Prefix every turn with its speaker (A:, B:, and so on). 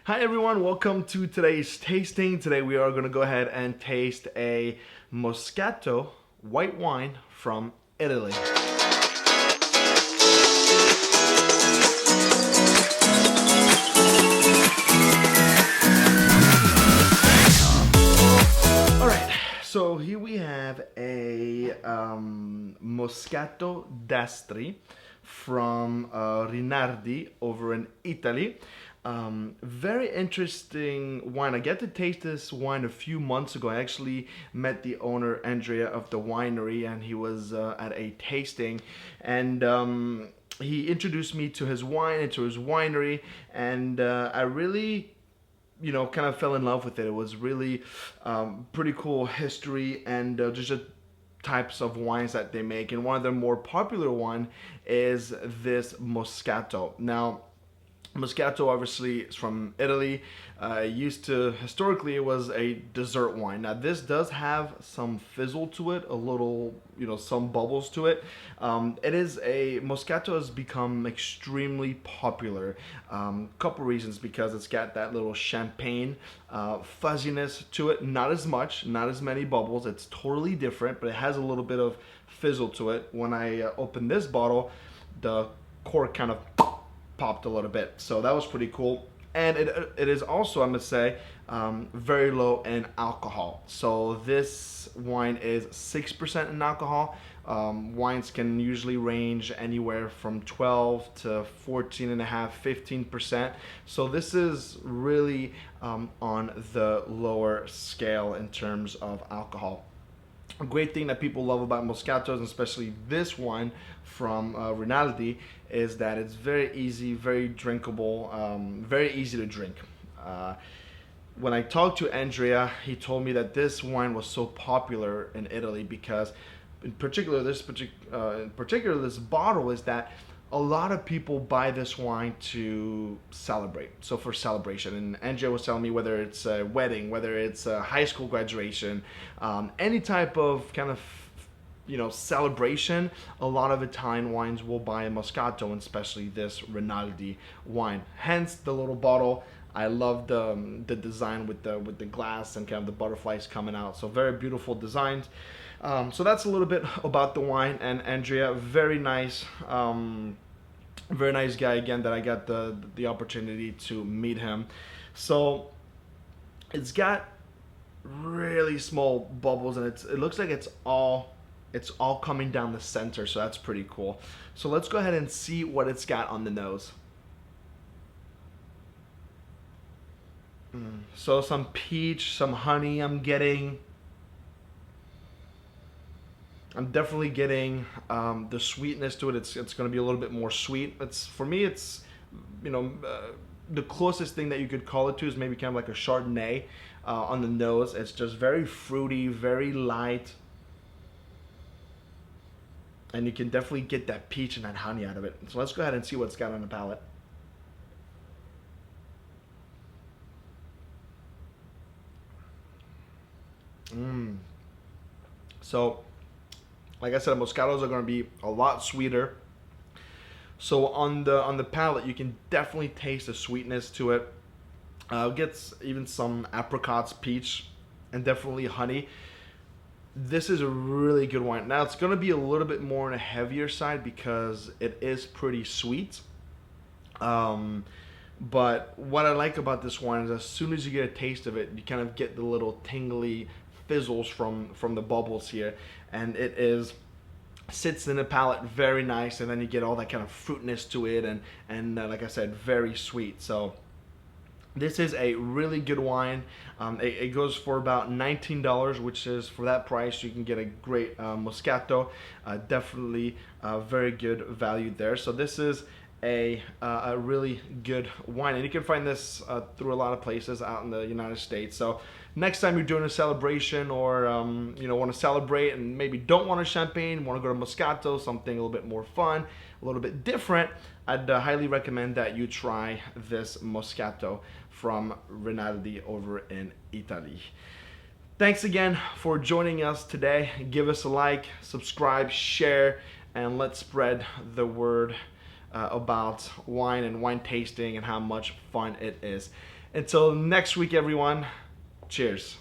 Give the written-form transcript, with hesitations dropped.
A: Hi everyone, welcome to today's tasting. Today we are going to go ahead and taste a Moscato white wine from Italy. Alright, so here we have a Moscato d'Asti from Rinaldi over in Italy. Very interesting wine. I get to taste this wine a few months ago. I actually met the owner, Andrea, of the winery, and he was at a tasting, and he introduced me to his wine and to his winery, and I really kind of fell in love with it. It was really pretty cool history and just types of wines that they make. And one of their more popular one is this Moscato. Now, Moscato obviously is from Italy. Historically, it was a dessert wine. Now this does have some fizzle to it, a little, some bubbles to it. Moscato has become extremely popular. Couple reasons, because it's got that little champagne fuzziness to it. Not as much, not as many bubbles. It's totally different, but it has a little bit of fizzle to it. When I opened this bottle, the cork kind of popped a little bit, so that was pretty cool. And it is also, I must say, very low in alcohol. So this wine is 6% in alcohol. Wines can usually range anywhere from 12 to 14.5, 15%. So this is really on the lower scale in terms of alcohol. A great thing that people love about Moscatos, and especially this wine from Rinaldi, is that it's very easy, very drinkable, very easy to drink. When I talked to Andrea, he told me that this wine was so popular in Italy because, in particular, this bottle is that a lot of people buy this wine to celebrate. So for celebration, and Andrea was telling me whether it's a wedding, whether it's a high school graduation, any type of kind of celebration, a lot of Italian wines will buy a Moscato, and especially this Rinaldi wine. Hence the little bottle. I love the design with the glass and kind of the butterflies coming out. So very beautiful designs. So that's a little bit about the wine. And Andrea, very nice guy again, that I got the opportunity to meet him. So it's got really small bubbles, and it looks like it's all coming down the center, so that's pretty cool. So let's go ahead and see what it's got on the nose. So some peach, some honey I'm definitely getting the sweetness to it. It's going to be a little bit more sweet. For me, it's the closest thing that you could call it to is maybe kind of like a Chardonnay on the nose. It's just very fruity, very light, and you can definitely get that peach and that honey out of it. So let's go ahead and see what it's got on the palate. So, like I said, Moscatos are going to be a lot sweeter. So on the palate, you can definitely taste the sweetness to it. It gets even some apricots, peach, and definitely honey. This is a really good wine. Now it's going to be a little bit more on a heavier side because it is pretty sweet. But what I like about this wine is as soon as you get a taste of it, you kind of get the little tingly fizzles from the bubbles here, and sits in the palate very nice, and then you get all that kind of fruitness to it, and like I said, very sweet. So this is a really good wine. It goes for about $19, which is, for that price, you can get a great Moscato. Definitely very good value there. So this is a really good wine, and you can find this through a lot of places out in the United States. So next time you're doing a celebration, or want to celebrate and maybe don't want a champagne, want to go to Moscato, something a little bit more fun, a little bit different, I'd highly recommend that you try this Moscato from Rinaldi over in Italy. Thanks again for joining us today. Give us a like, subscribe, share, and let's spread the word about wine and wine tasting and how much fun it is. Until next week, everyone, cheers.